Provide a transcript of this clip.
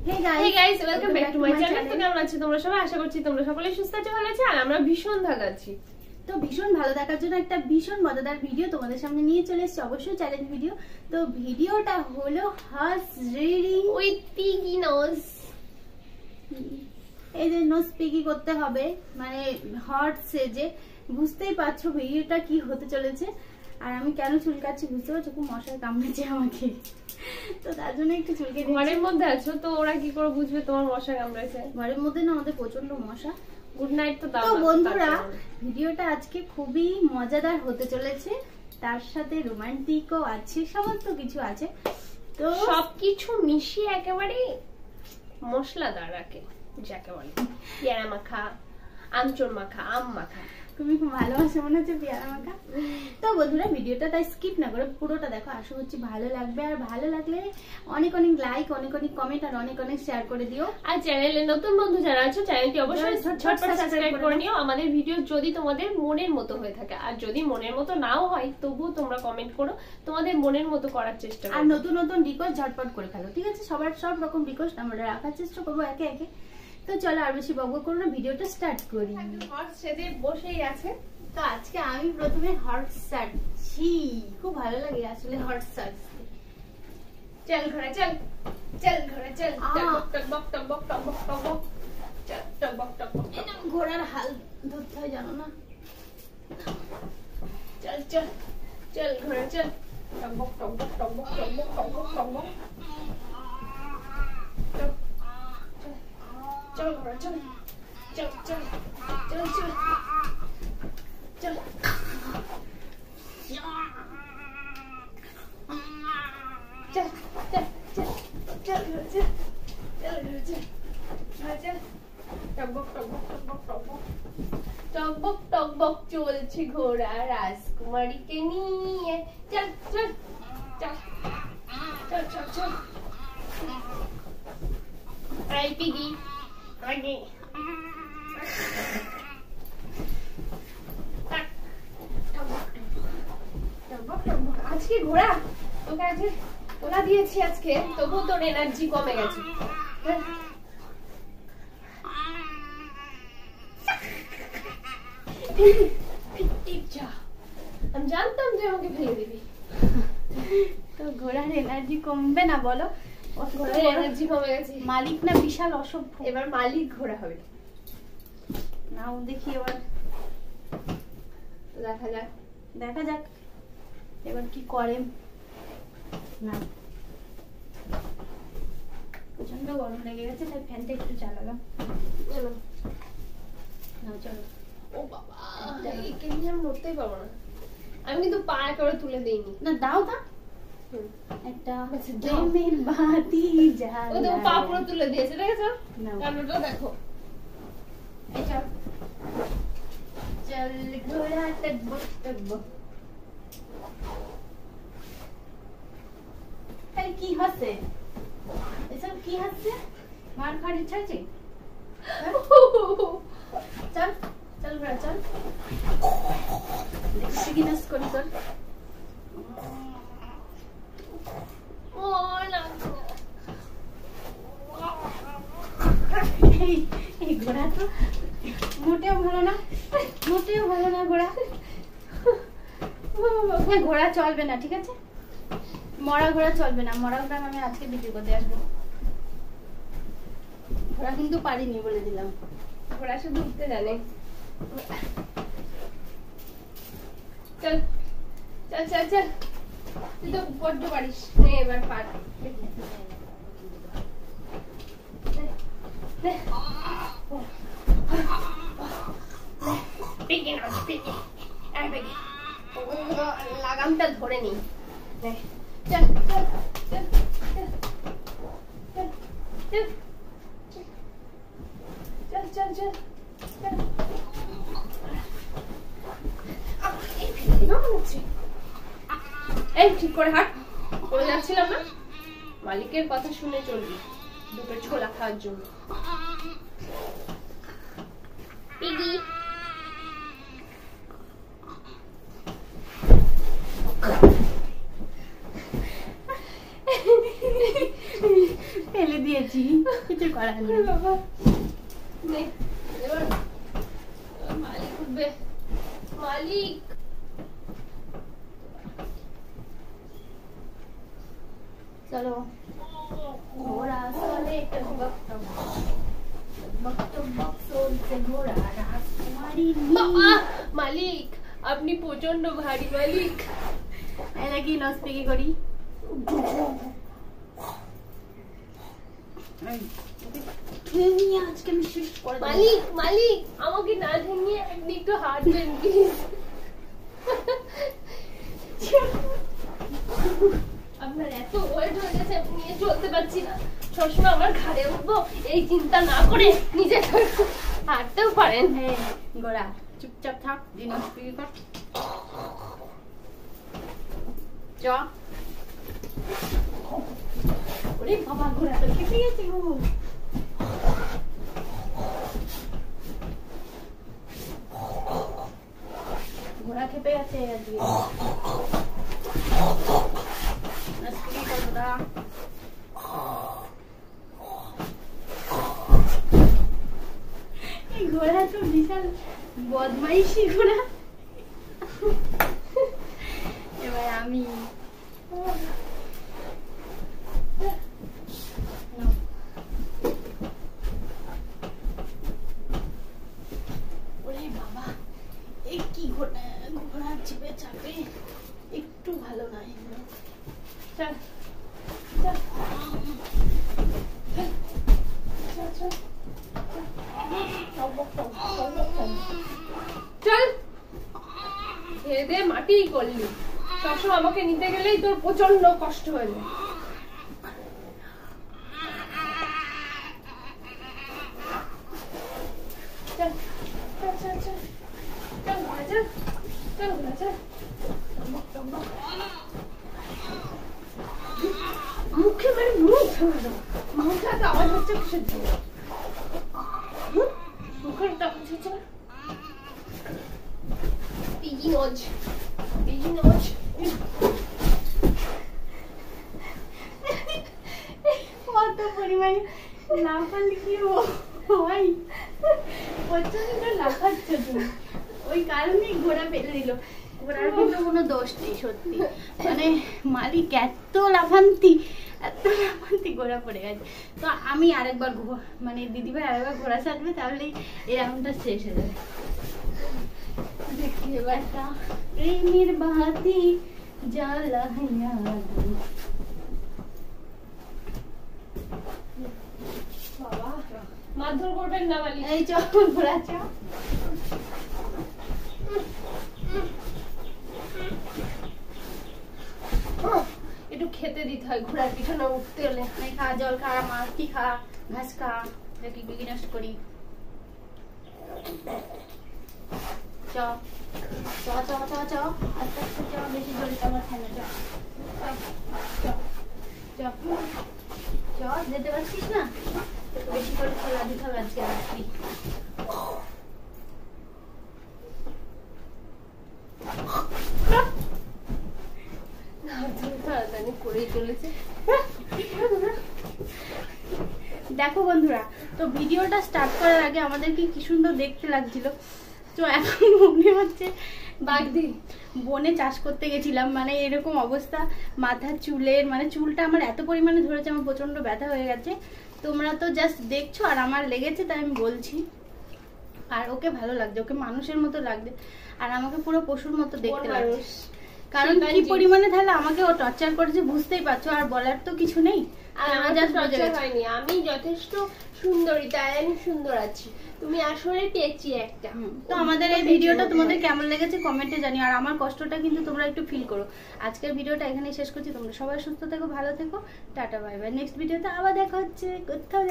Hey guys, welcome back to my channel. তো কেমন আছো তোমরা সবাই? আশা করছি তোমরা সকলেই সুস্থ আছো, ভালো আছো, আর আমরা ভীষণ ভালো আছি। তো ভীষণ ভালো থাকার জন্য একটা ভীষণ মজাদার ভিডিও তোমাদের সামনে নিয়ে চলে এসেছি, অবশ্যই চ্যালেঞ্জ ভিডিও। তো ভিডিওটা হলো horse riding with piggy nose. এই যে নোজ পিগি করতে হবে, মানে হর্স সেজে। বুঝতেই পারছো ভিডিওটা কি হতে চলেছে। আর আমি কেন চুলকাচ্ছি বুঝতে পারছো, খুব মশার কামড়েছে আমাকে, তো তার জন্য একটু চুলকে দিচ্ছি। ঘরের মধ্যে আছো তো ওরা কি করে বুঝবে তোমার মশা কামড়াইছে? ঘরের মধ্যে না, আমাদের প্রচন্ড মশা। গুড নাইট তো দাও। তো বন্ধুরা, ভিডিওটা আজকে খুবই মজাদার হতে চলেছে, তার সাথে রোমান্টিকও আছে, সমস্ত কিছু আছে। তো সবকিছু মিশিয়ে একেবারে মশলাদার যাকে বলে পেয়ারা মাখা, আমচুর মাখা, আম মাখা। তুমি খুব ভালোবাসো মনে হচ্ছে পেয়ারা মাখা। তো বন্ধুরা, ভিডিওটা তাই স্কিপ না করে পুরোটা দেখো, আশা করছি ভালো লাগবে। আর ভালো লাগলে অনেক অনেক লাইক, অনেক অনেক কমেন্ট আর অনেক অনেক শেয়ার করে দিও। আর চ্যানেলে নতুন বন্ধু যারা আছো, চ্যানেলটি অবশ্যই ঝটপট সাবস্ক্রাইব করে নিও। আমাদের ভিডিও যদি তোমাদের মনের মতো হয়ে থাকে, আর যদি মনের মতো নাও হয় তবুও তোমরা কমেন্ট করো, তোমাদের মনের মতো করার চেষ্টা করো। আর নতুন নতুন রিকোয়েস্ট ঝটপট করে ফেলো, ঠিক আছে? সবার সব রকম রিকোয়েস্ট আমরা রাখার চেষ্টা করবো একে একে। তো চলো আর বেশি বকবক করো না, ভিডিওটা স্টার্ট করি। হর্স সেজে বসেই আছে। তো আজকে আমি প্রথমে হর্স সাজছি, খুব ভালো লাগে আসলে হর্স সাজতে। চল ঘরে চল, চল ঘরে চল, টক বক টক বক টক বক টক বক, চল টক বক টক বক। ঘোড়ার হাল ধরতে হয় জানো না? চল চল চল ঘরে চল, টক বক টক বক টক বক টক বক টক বক টক বক। চল ঘরে চল, চল চল চল চল চল। চল চল চল চল ঘরে চল, চল ঘরে চল, ঘরে চল। টকবক টকবক টকবক টকবক টকবক টকবক চলছে ঘোড়া রাজকুমারীকে নিয়ে। চল চল চল চল চল চল। আই পিগি আগে আজকে ঘোড়া তোকে আজকে ওলা দিয়েছি আজকে, তবু তোর এনার্জি কমে গেছে। আমি জানতাম যে আমাকে ফেলে দিবি। তো ঘোড়ার এনার্জি কমবে না বলো? ঘোড়ার এনার্জি কমে গেছে। মালিক না বিশাল অসভ্য। এবার মালিক ঘোড়া হবে। নাও দেখি এবার, দেখা যাক দেখা যাক এবার কি করে। না, প্রচন্ড গরম লেগে গেছে, তাই ফ্যানটা একটু চালালাম। নাও চলো। ও বাবা, একে নিয়ে আমি নড়তেই পারবো না। আমি কিন্তু পা একেবারে তুলে দিইনি। না দাও তা একটা প্রেমের বাতি জ্বালা। ও দেখো পা পুরো তুলে দিয়েছে, দেখেছো? নাও কান্ডটা দেখো। এই চল চল ঘোড়া টকবক টকবক। আরে কি হচ্ছে এসব? কি হচ্ছে? মার খাওয়ার ইচ্ছা আছে? চল চল ঘোড়া চল, দেখছি কি নাচ করি তোর। ও না, এই ঘোড়া তো মোটেও ভালো না, মোটেও ভালো না ঘোড়া। ঘোড়া চলবে না, ঠিক আছে? মরা ঘোড়া চলবে না, মরা ঘোড়া আমি আজকে বিক্রি করতে আসবো। ঘোড়া কিন্তু পারিনি বলে দিলাম। ঘোড়া শুধু উঠতে জানে। চল চল চল চল, তুই তো বড্ড পারিস। এবার পার লাগামটা ধরে নি। চল চল চল চল চল চল চল। এই ঠিক করে হাঁট, পড়ে যাচ্ছিলাম না? মালিকের কথা শুনে চলবি, দুটো ছোলা খাওয়ার জন্য। পিগি ফেলে দিয়েছি। কিছু করার আরে নেই। বাবা নে এবার মালিক উঠবে, মালিক চলো ঘোড়া চলে টকবক টকবক চলছে ঘোড়া রাজকুমারীর বাবা মালিক আপনি প্রচন্ড ভারী মালিক। এটা কি লসপিকি করি আজকে আমি শেষ করে দেব। মালিক মালিক আমাকে না ভেঙে আপনি একটু হাঁটবেন প্লিজ। আপনার এত ওয়েট হয়ে গেছে আমি নিয়ে চলতে পারছি না, সবসময় আমার ঘাড়ে উঠবো এই চিন্তা না করে নিজে হাঁটতেও পারেন। হ্যাঁ গোড়া চুপচাপ থাক, লসপিকি কর চ। ওরে বাবা ঘোড়া তো খেপে গেছে গো। ঘোড়া খেপে গেছে আজকে। লসপিকি কর গোড়া। এই ঘোড়া তো বিশাল বদমাইশি ঘোড়া। এবার আমি ওরে বাবা এই কি ঘোড়া, ঘোড়া চেপে চাপে একটু ভালো নাই। চল চল চল চল খেয়ে দে মাটিই করলি, সবসময় আমাকে নিতে গেলেই তোর প্রচন্ড কষ্ট হয়ে যায়। চল চল চল চল চল ঘোড়া চল, চল ঘোড়া চল। মুখে মানে মুখ ভেঙে দেবো, মুখে এত আওয়াজ হচ্ছে কিসের জন্য? মুখের একটা আওয়াজ হচ্ছে না? Piggy নজ, piggy নজ। কত পরিমাণে লাফালি কি হয়, প্রচন্ড লাফাচ্ছ তুমি, ওই কারণেই ঘোড়া ফেলে দিল। ঘোড়ার কিন্তু কোনো দোষ নেই সত্যি, মানে মালিক এত লাফান্তি ঘোড়া পড়ে গেছে। তো আমি আরেকবার মানে দিদিভাই আরেকবার ঘোড়া ছাড়বে, তাহলেই এই রাউন্ডটা শেষ হয়ে যাবে। দেখি এবারটা প্রেমের বাতি জ্বালা হইয়া বাবা মারধর করবেন না মালিক। এই চল ঘোড়া চ। একটু খেতে দিতে হয় ঘোড়ার পিছনে উঠতে হলে। খা জল খা, মাটি খা, ঘাস খা, দেখি বিঘি নষ্ট করি। চ চ চ চ চ আস্তে আস্তে চ, বেশি জোরে চালাতে হয় না। চ চ চ, যেতে পারছিস না? বেশি করে খেলা দিতে হবে আজকে রাত্রি। তাড়াতাড়ি করেই চলেছে। দেখো বন্ধুরা, তো ভিডিওটা স্টার্ট করার আগে আমাদেরকে কি সুন্দর দেখতে লাগছিল, তো এখন মনে হচ্ছে বাগদি বনে চাষ করতে গেছিলাম, মানে এরকম অবস্থা। মাথার চুলের মানে চুলটা আমার এত পরিমাণে ধরেছে, আমার প্রচন্ড ব্যথা হয়ে গেছে। তোমরা তো জাস্ট দেখছো আর আমার লেগেছে তাই আমি বলছি। আর ওকে ভালো লাগছে, ওকে মানুষের মতো লাগছে, আর আমাকে পুরো পশুর মতো দেখতে লাগছে। কারণ কি পরিমাণে তাহলে আমাকে ও টর্চার করেছে বুঝতেই পারছো, আর বলার তো কিছু নেই। হয়নি, আমি যথেষ্ট সুন্দরী তাই আমি সুন্দর আছি, তুমি আসলে পেয়েছি একটা। তো আমাদের এই ভিডিওটা তোমাদের কেমন লেগেছে কমেন্টে জানিও, আর আমার কষ্টটা কিন্তু তোমরা একটু ফিল করো। আজকের ভিডিওটা এখানেই শেষ করছি, তোমরা সবাই সুস্থ থেকো, ভালো থেকো, টাটা বাই বাই। নেক্সট ভিডিওতে আবার দেখা হচ্ছে কোথাও।